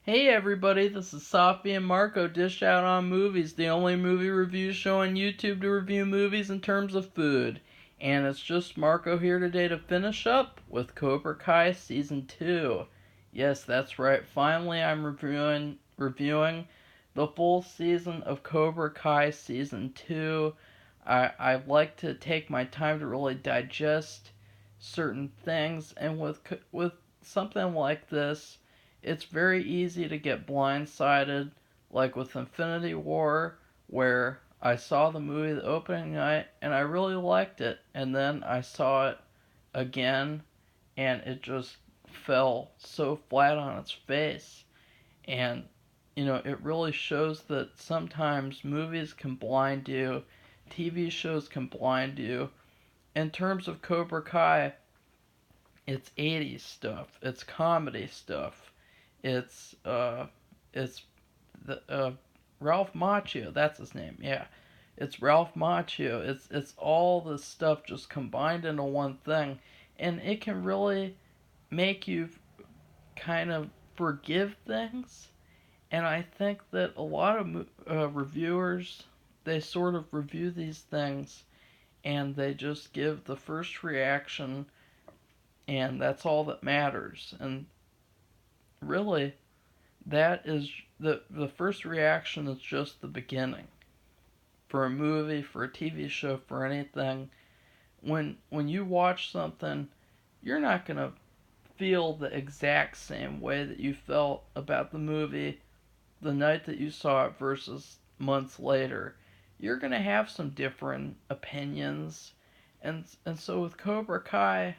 Hey everybody, this is Safi and Marco Dish Out on Movies, the only movie review show on YouTube to review movies in terms of food. And it's just Marco here today to finish up with Cobra Kai Season 2. Yes, that's right, finally I'm reviewing the full season of Cobra Kai Season 2. I like to take my time to really digest certain things, and with something like this, it's very easy to get blindsided, like with Infinity War, where I saw the movie the opening night and I really liked it, and then I saw it again and it just fell so flat on its face. And, it really shows that sometimes movies can blind you, TV shows can blind you. In terms of Cobra Kai, it's 80s stuff, it's comedy stuff, it's it's the Ralph Macchio. That's his name. Yeah, it's Ralph Macchio. It's all this stuff just combined into one thing, and it can really make you kind of forgive things. And I think that a lot of reviewers, they sort of review these things and they just give the first reaction, and that's all that matters. And really, that is the first reaction is just the beginning for a movie, for a TV show, for anything. When you watch something, you're not going to feel the exact same way that you felt about the movie the night that you saw it versus months later. You're going to have some different opinions. And so with Cobra Kai,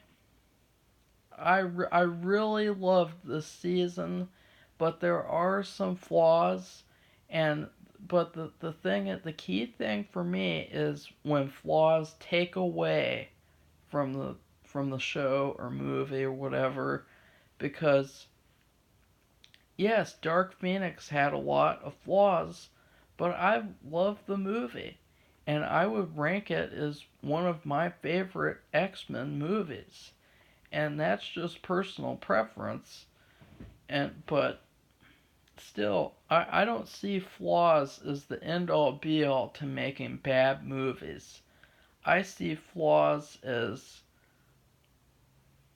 I really loved this season, but there are some flaws, and but the key thing for me is when flaws take away from the show or movie or whatever, because yes, Dark Phoenix had a lot of flaws, but I loved the movie, and I would rank it as one of my favorite X-Men movies, and that's just personal preference. But still, I don't see flaws as the end all be all to making bad movies. I see flaws as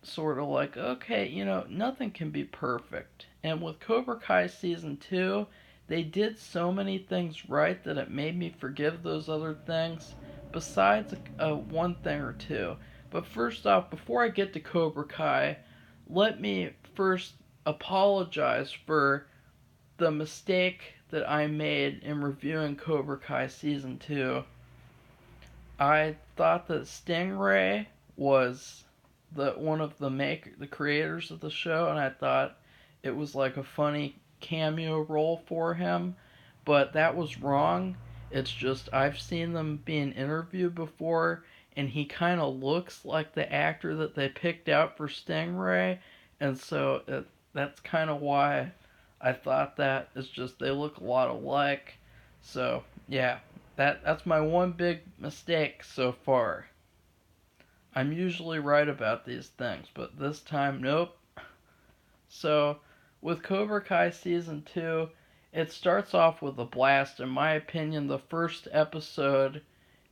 sort of like, okay, nothing can be perfect. And with Cobra Kai Season 2, they did so many things right that it made me forgive those other things, besides one thing or two. But first off, before I get to Cobra Kai, let me first apologize for the mistake that I made in reviewing Cobra Kai Season 2. I thought that Stingray was the creators of the show, and I thought it was like a funny cameo role for him, but that was wrong. It's just I've seen them being interviewed before, and he kind of looks like the actor that they picked out for Stingray, and so that's kind of why I thought that. It's just they look a lot alike. So yeah, that's my one big mistake so far. I'm usually right about these things, but this time, nope. So, with Cobra Kai Season 2, it starts off with a blast. In my opinion, the first episode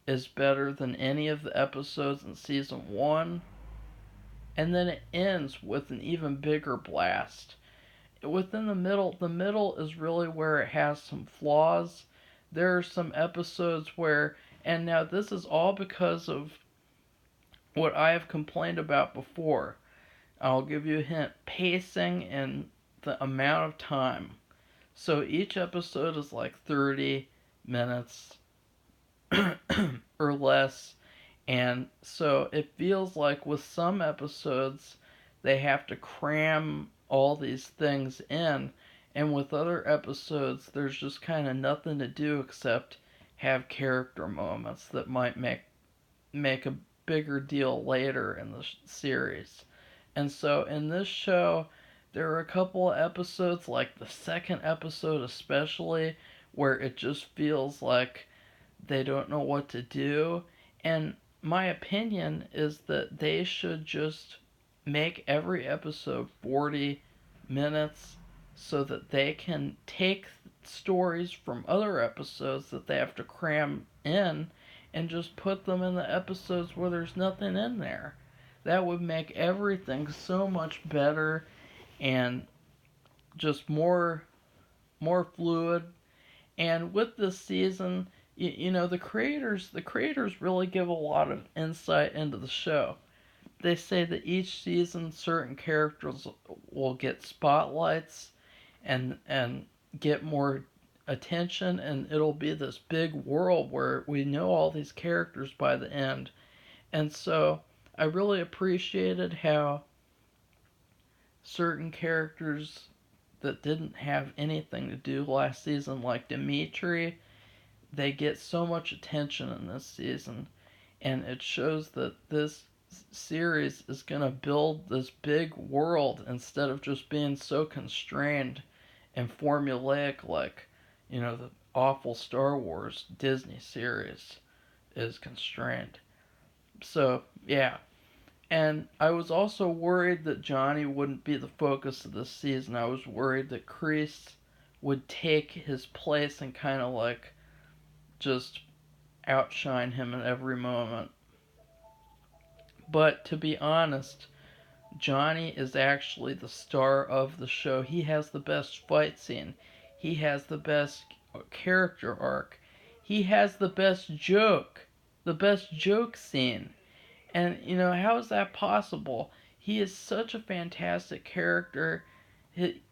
is better than any of the episodes in Season 1, and then it ends with an even bigger blast. Within the middle is really where it has some flaws. There are some episodes where, and now this is all because of what I have complained about before. I'll give you a hint: pacing and the amount of time. So each episode is like 30 minutes or less, and so it feels like with some episodes they have to cram all these things in, and with other episodes there's just kind of nothing to do except have character moments that might make a bigger deal later in the series. And so in this show, there are a couple of episodes, like the second episode especially, where it just feels like they don't know what to do. And my opinion is that they should just make every episode 40 minutes so that they can take stories from other episodes that they have to cram in and just put them in the episodes where there's nothing in there. That would make everything so much better and just more fluid. And with this season, the creators really give a lot of insight into the show. They say that each season certain characters will get spotlights and get more attention, and it'll be this big world where we know all these characters by the end. And so I really appreciated how certain characters that didn't have anything to do last season, like Dimitri, they get so much attention in this season, and it shows that this series is going to build this big world instead of just being so constrained and formulaic like, the awful Star Wars Disney series is constrained. So, yeah. And I was also worried that Johnny wouldn't be the focus of this season. I was worried that Kreese would take his place and kind of like just outshine him in every moment. But to be honest, Johnny is actually the star of the show. He has the best fight scene. He has the best character arc. He has the best joke. The best joke scene. And, how is that possible? He is such a fantastic character.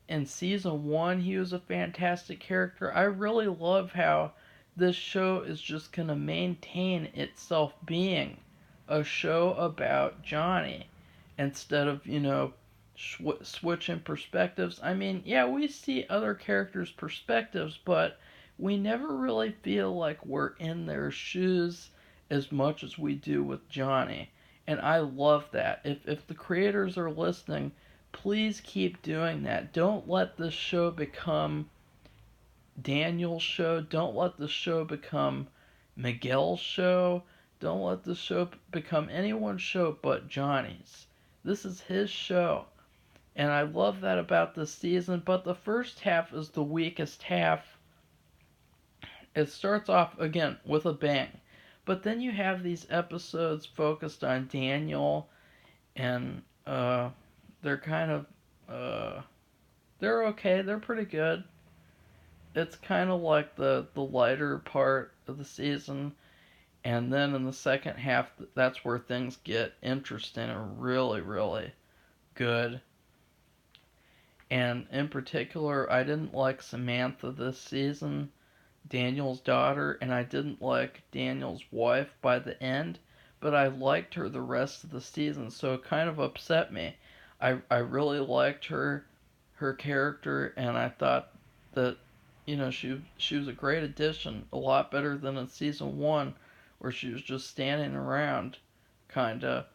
In season one, he was a fantastic character. I really love how this show is just going to maintain itself being a show about Johnny instead of, switching perspectives. I mean, yeah, we see other characters' perspectives, but we never really feel like we're in their shoes as much as we do with Johnny. And I love that. If the creators are listening, please keep doing that. Don't let this show become Daniel's show. Don't let this show become Miguel's show. Don't let this show become anyone's show but Johnny's. This is his show. And I love that about this season, but the first half is the weakest half. It starts off, again, with a bang. But then you have these episodes focused on Daniel, and they're kind of, they're okay, they're pretty good. It's kind of like the lighter part of the season, and then in the second half, that's where things get interesting and really, really good. And in particular, I didn't like Samantha this season, Daniel's daughter, and I didn't like Daniel's wife by the end, but I liked her the rest of the season, so it kind of upset me. I really liked her character, and I thought that, she was a great addition, a lot better than in season one, where she was just standing around, kinda.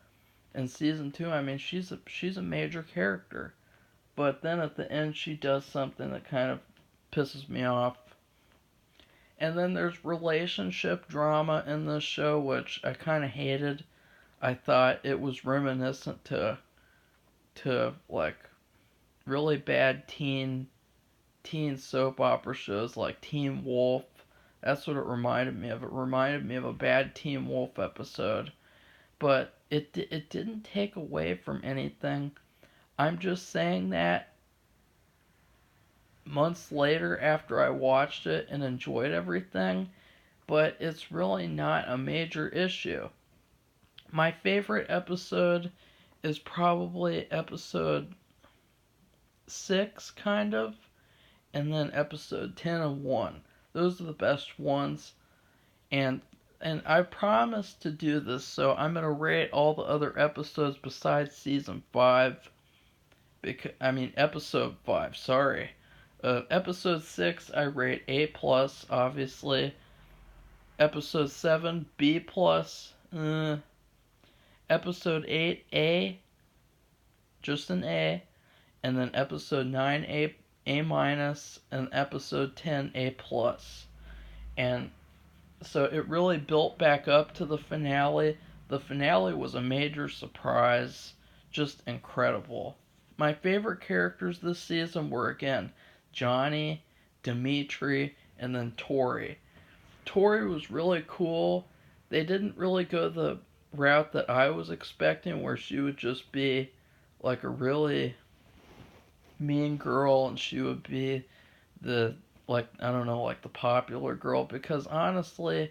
In season two, I mean, she's a major character, but then at the end she does something that kind of pisses me off. And then there's relationship drama in this show, which I kind of hated. I thought it was reminiscent to like really bad teen soap opera shows like Teen Wolf. That's what it reminded me of. It reminded me of a bad Teen Wolf episode, but it didn't take away from anything. I'm just saying that months later after I watched it and enjoyed everything, but it's really not a major issue. My favorite episode is probably episode 6, kind of, and then episode 10 and 1. Those are the best ones, and I promised to do this, so I'm going to rate all the other episodes besides season 5, episode 5, sorry. Episode 6, I rate A+, obviously. Episode 7, B+. Episode 8, A. Just an A. And then episode 9, A-, and episode 10, A+. And so it really built back up to the finale. The finale was a major surprise. Just incredible. My favorite characters this season were, again, Johnny, Dimitri, and then Tori. Tori was really cool. They didn't really go the route that I was expecting, where she would just be like a really mean girl and she would be the, like, I don't know, like the popular girl, because honestly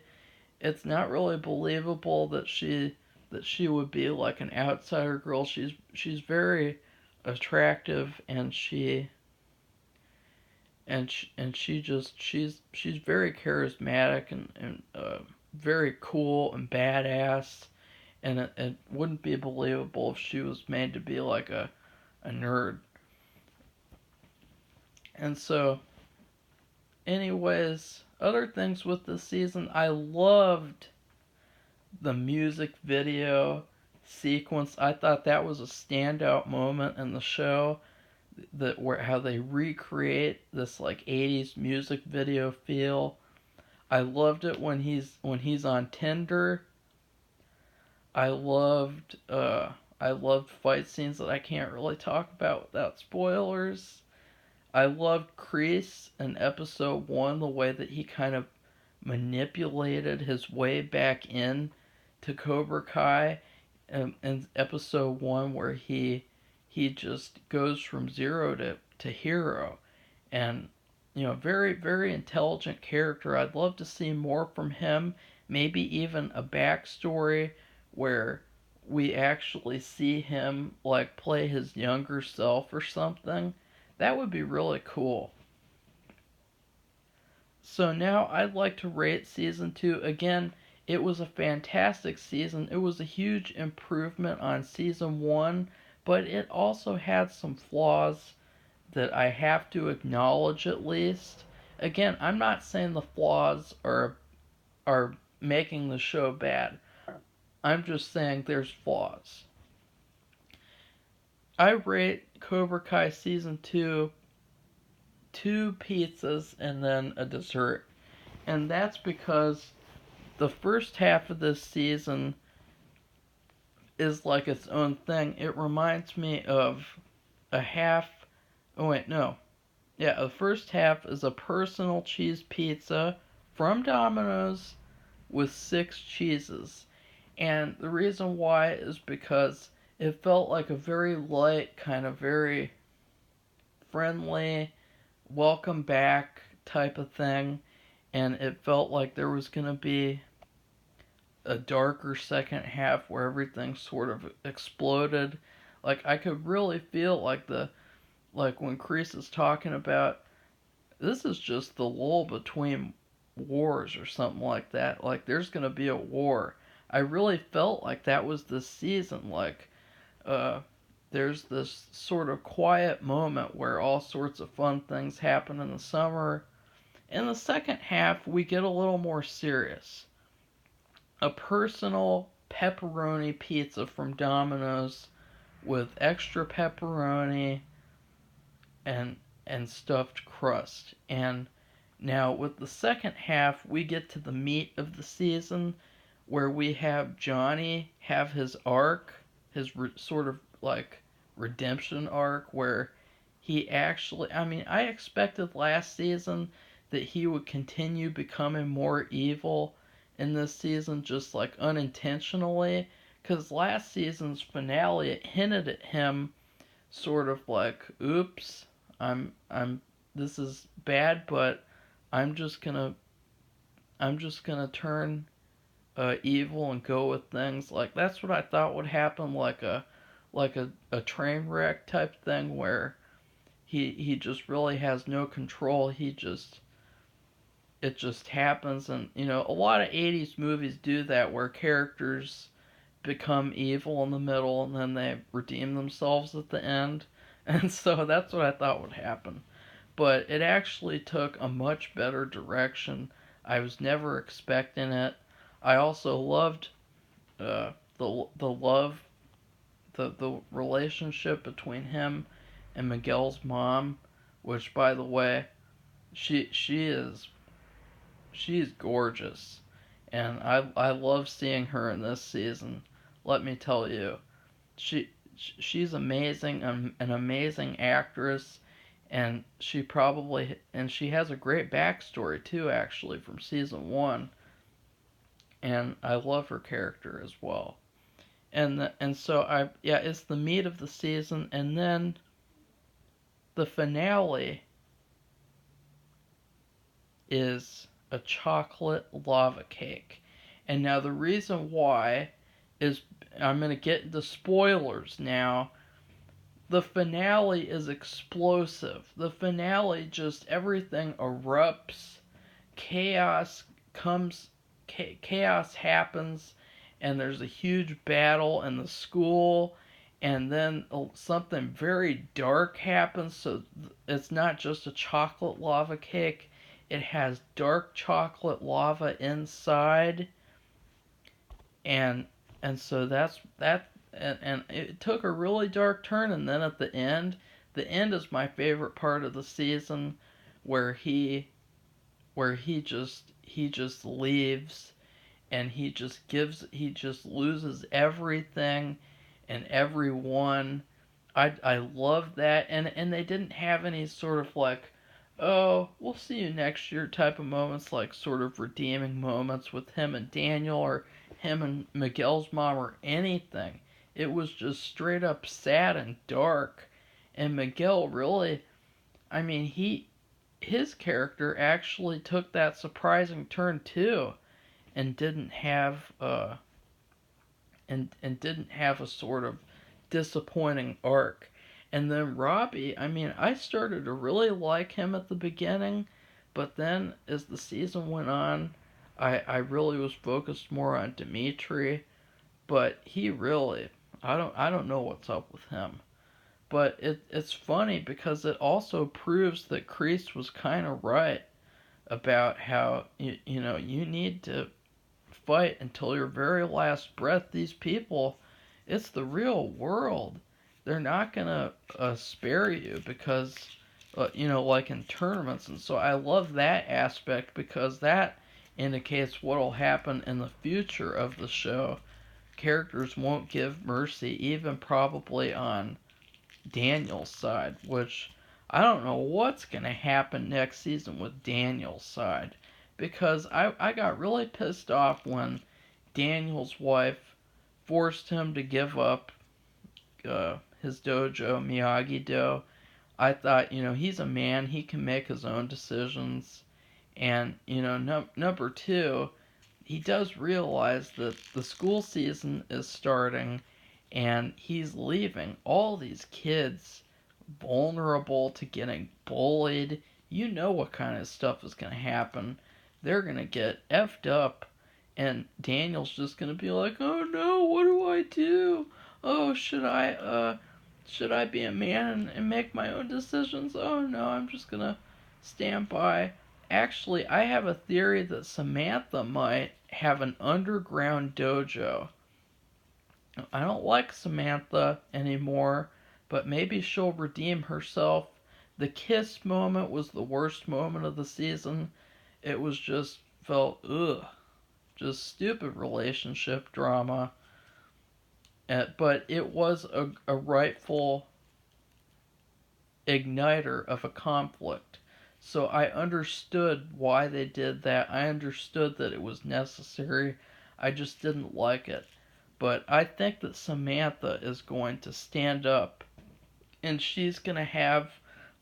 it's not really believable that she would be like an outsider girl. She's very attractive, and she's very charismatic and very cool and badass, and it wouldn't be believable if she was made to be like a nerd. And so, anyways, other things with this season, I loved the music video sequence. I thought that was a standout moment in the show, that where how they recreate this like 80s music video feel. I loved it when he's on Tinder. I loved I loved fight scenes that I can't really talk about without spoilers. I loved Kreese in episode 1, the way that he kind of manipulated his way back in to Cobra Kai in episode 1, where he just goes from zero to hero. And very, very intelligent character. I'd love to see more from him, maybe even a backstory where we actually see him like play his younger self or something. That would be really cool. So now I'd like to rate season 2. Again, it was a fantastic season. It was a huge improvement on season 1, but it also had some flaws that I have to acknowledge at least. Again, I'm not saying the flaws are making the show bad. I'm just saying there's flaws. I rate Cobra Kai season 2 two pizzas and then a dessert. And that's because the first half of this season is like its own thing. It reminds me of a half. Oh, wait, no. Yeah, the first half is a personal cheese pizza from Domino's with 6 cheeses. And the reason why is because it felt like a very light, kind of very friendly, welcome back type of thing. And it felt like there was going to be a darker second half where everything sort of exploded. Like I could really feel like when Kreese is talking about, this is just the lull between wars or something like that. Like there's gonna be a war. I really felt like that was this season. Like uh, there's this sort of quiet moment where all sorts of fun things happen in the summer. In the second half, we get a little more serious. A personal pepperoni pizza from Domino's with extra pepperoni and stuffed crust. And now with the second half, we get to the meat of the season, where we have Johnny have his arc, his sort of like redemption arc, where he actually, I mean, I expected last season that he would continue becoming more evil in this season, just like unintentionally, because last season's finale, it hinted at him sort of like, oops, I'm this is bad, but I'm just gonna turn evil and go with things. Like that's what I thought would happen, like a train wreck type thing where he just really has no control. It just happens. And a lot of 80s movies do that, where characters become evil in the middle and then they redeem themselves at the end. And so that's what I thought would happen. But it actually took a much better direction. I was never expecting it. I also loved the love, the relationship between him and Miguel's mom, which, by the way, she is she's gorgeous, and I love seeing her in this season. Let me tell you, she's amazing, an amazing actress, and she has a great backstory too, actually, from season 1, and I love her character as well. And so it's the meat of the season, and then the finale is a chocolate lava cake. And now the reason why is, I'm going to get into spoilers now. The finale is explosive. The finale, just everything erupts, chaos comes, chaos happens, and there's a huge battle in the school, and then something very dark happens. So it's not just a chocolate lava cake, it has dark chocolate lava inside, and so that's that. And it took a really dark turn, and then at the end is my favorite part of the season, where he just leaves, and he just loses everything and everyone. I love that, and they didn't have any sort of like, oh, we'll see you next year type of moments, like sort of redeeming moments with him and Daniel, or him and Miguel's mom, or anything. It was just straight up sad and dark. And Miguel really, I mean, his character actually took that surprising turn too, and didn't have and didn't have a sort of disappointing arc. And then Robbie, I mean, I started to really like him at the beginning, but then as the season went on, I really was focused more on Dimitri. But he really, I don't know what's up with him. But it's funny because it also proves that Kreese was kind of right about how you need to fight until your very last breath. These people, it's the real world. They're not gonna spare you because like in tournaments. And so I love that aspect, because that indicates what will happen in the future of the show. Characters won't give mercy, even probably on Daniel's side, which I don't know what's going to happen next season with Daniel's side, because I got really pissed off when Daniel's wife forced him to give up his dojo, Miyagi-Do. I thought, he's a man, he can make his own decisions. And, number two, he does realize that the school season is starting, and he's leaving all these kids vulnerable to getting bullied. You know what kind of stuff is going to happen. They're going to get effed up, and Daniel's just going to be like, oh no, what do I do? Oh, should I be a man and make my own decisions? Oh no, I'm just going to stand by. Actually, I have a theory that Samantha might have an underground dojo. I don't like Samantha anymore, but maybe she'll redeem herself. The kiss moment was the worst moment of the season. It was just felt just stupid relationship drama. But it was a rightful igniter of a conflict. So I understood why they did that. I understood that it was necessary. I just didn't like it. But I think that Samantha is going to stand up, and she's going to have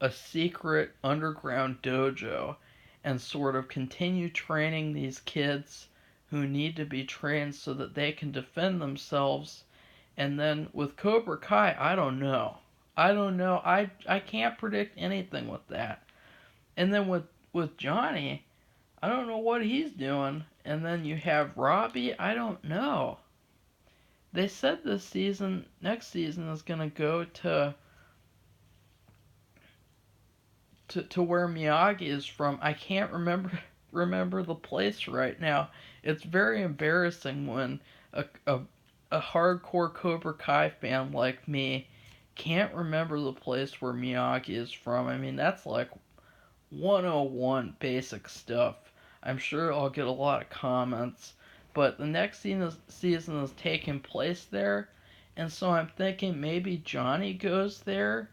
a secret underground dojo and sort of continue training these kids who need to be trained so that they can defend themselves. And then with Cobra Kai, I don't know. I can't predict anything with that. And then with Johnny, I don't know what he's doing. And then you have Robbie, I don't know. They said next season is going to go to where Miyagi is from. I can't remember the place right now. It's very embarrassing when a hardcore Cobra Kai fan like me can't remember the place where Miyagi is from. I mean, that's like 101 basic stuff. I'm sure I'll get a lot of comments, but the next season is taking place there, and so I'm thinking maybe Johnny goes there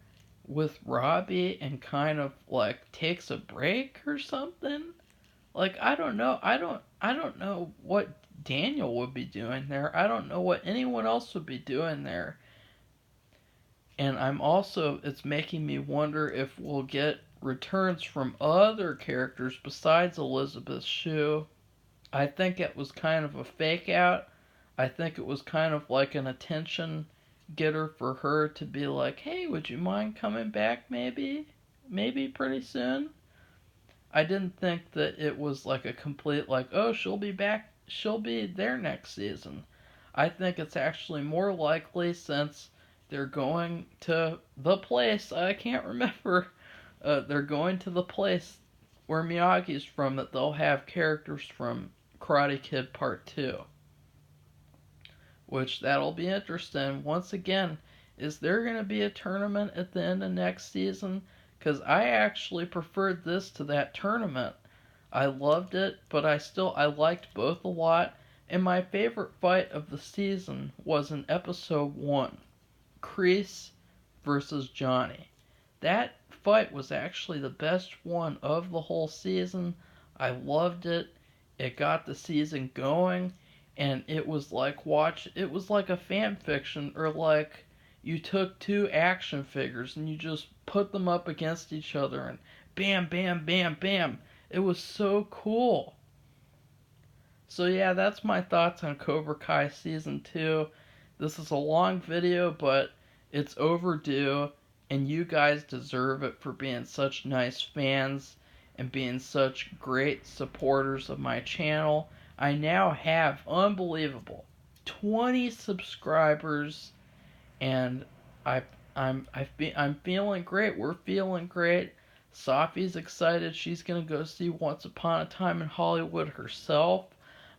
with Robbie and kind of like takes a break or something. Like I don't know. I don't know what Daniel would be doing there. I don't know what anyone else would be doing there. And it's making me wonder if we'll get returns from other characters besides Elizabeth Shue. I think it was kind of a fake out. I think it was kind of like an attention getter for her to be like, hey, would you mind coming back maybe? Maybe pretty soon? I didn't think that it was like a complete, like, oh, she'll be back, she'll be there next season. I think it's actually more likely since they're going to the place, I can't remember, they're going to the place where Miyagi's from, that they'll have characters from Karate Kid Part 2. Which that'll be interesting. Once again, is there going to be a tournament at the end of next season? Because I actually preferred this to that tournament. I loved it, but I liked both a lot. And my favorite fight of the season was in episode 1, Kreese versus Johnny. That fight was actually the best one of the whole season. I loved it. It got the season going, and it was like it was like a fan fiction, or like you took two action figures and you just put them up against each other and bam bam bam bam. It was so cool. So yeah, that's my thoughts on Cobra Kai season 2. This is a long video, but it's overdue, and you guys deserve it for being such nice fans and being such great supporters of my channel. I now have, unbelievable, 20 subscribers, and I'm feeling great. We're feeling great. Safi's excited. She's gonna go see Once Upon a Time in Hollywood herself.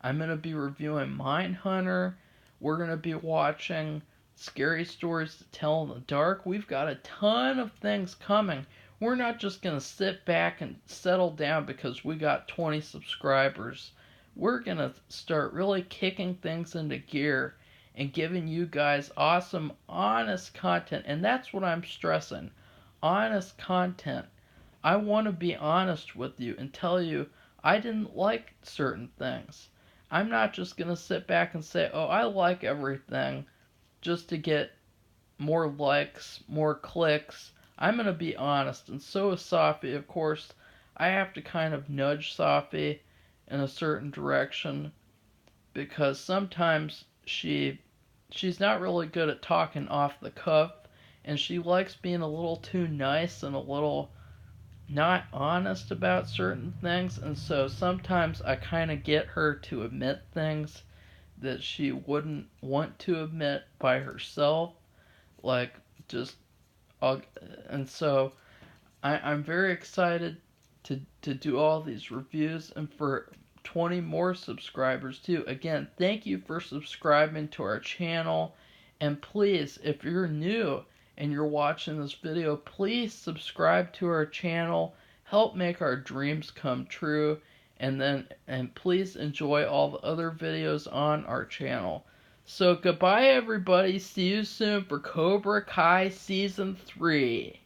I'm gonna be reviewing Mindhunter. We're gonna be watching Scary Stories to Tell in the Dark. We've got a ton of things coming. We're not just going to sit back and settle down because we got 20 subscribers. We're going to start really kicking things into gear and giving you guys awesome, honest content. And that's what I'm stressing. Honest content. I want to be honest with you and tell you I didn't like certain things. I'm not just going to sit back and say, oh, I like everything just to get more likes, more clicks. I'm going to be honest, and so is Safi. Of course, I have to kind of nudge Safi in a certain direction because sometimes she's not really good at talking off the cuff, and she likes being a little too nice and a little not honest about certain things, and so sometimes I kind of get her to admit things that she wouldn't want to admit by herself, like just and so I'm very excited to do all these reviews and for 20 more subscribers too. Again, thank you for subscribing to our channel, and please, if you're new and you're watching this video, please subscribe to our channel. Help make our dreams come true, and please enjoy all the other videos on our channel. So goodbye everybody, see you soon for Cobra Kai Season 3.